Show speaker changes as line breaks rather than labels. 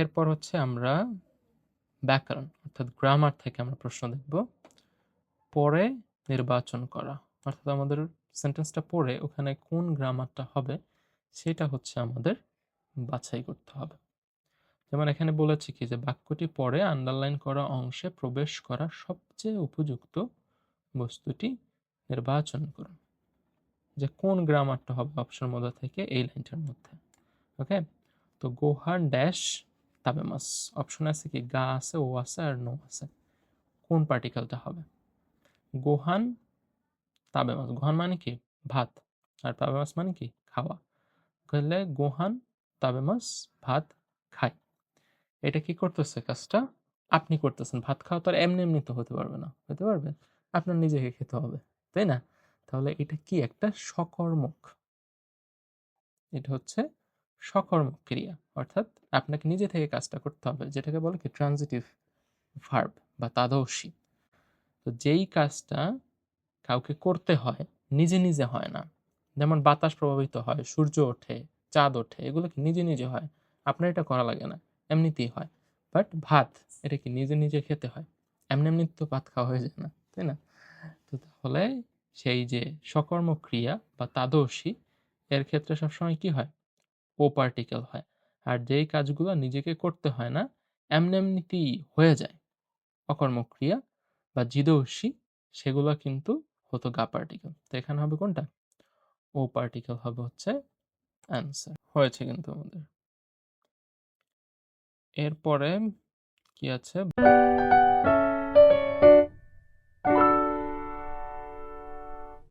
এরপর হচ্ছে আমরা ব্যাকরণ অর্থাৎ গ্রামার থেকে আমরা প্রশ্ন দেখব। পরে নির্বাচন করা অর্থাৎ আমাদের সেন্টেন্সটা পড়ে ওখানে কোন গ্রামারটা হবে সেটা হচ্ছে আমাদের বাছাই করতে হবে। যেমন এখানে বলেছে কি যে বাক্যটি পরে আন্ডারলাইন করা অংশে প্রবেশ করা সবচেয়ে উপযুক্ত বস্তুটি নির্বাচন করুন। যে কোন গ্রামারটা হবে অপশন মধ্যে থেকে এই লাইনটার মধ্যে। ওকে, তো গোহান ড্যাশ তাবেমাস অপশন আছে কি গা আছে, ও আছে আর নো আছে। কোন পার্টিকেলটা হবে? গোহান তাবেমাস, গোহান মানে কি ভাত, আর তাবেমাস মানে কি খাওয়া। তাহলে গোহান তাবেমাস ভাত খায়। এটা কি করতেছে কাজটা? আপনি করতেছেন। ভাত খাওয়া তো আর এমনি এমনি তো হতে পারবে না, হতে পারবে? আপনার নিজেকে খেতে হবে, তাই না? তাহলে এটা কি একটা সকর্মক, এটা হচ্ছে সকর্মক ক্রিয়া, অর্থাৎ আপনাকে নিজে থেকে কাজটা করতে হবে, যেটাকে বলে কি ট্রানজিটিভ ভার্ব বা তাদর্শী। তো যেই কাজটা কাউকে করতে হয়, নিজে নিজে হয় না। যেমন বাতাস প্রভাবিত হয়, সূর্য ওঠে, চাঁদ ওঠে, এগুলো কি নিজে নিজে হয়? আপনার এটা করা লাগে না, এমনিতেই হয়। বাট ভাত, এটা কি নিজে নিজে খেতে হয়? এমনি এমনি তো ভাত খাওয়া হয়ে যায় না, তাই না? তো তাহলে সেই যে সকর্মক ক্রিয়া বা তাদর্শী, এর ক্ষেত্রে সবসময় কি হয়? ও পার্টিকেল হয়। আর যেই কাজগুলো নিজেকে করতে হয় না, এমনি এমনিতেই হয়ে যায়, অকর্মক ক্রিয়া বা জিদর্ষী, সেগুলো কিন্তু হতো গা পার্টিকেল। তো এখানে হবে কোনটা? ও পার্টিকেল হবে হচ্ছে অ্যান্সার। হয়েছে কিন্তু আমাদের। এরপরে কি আছে?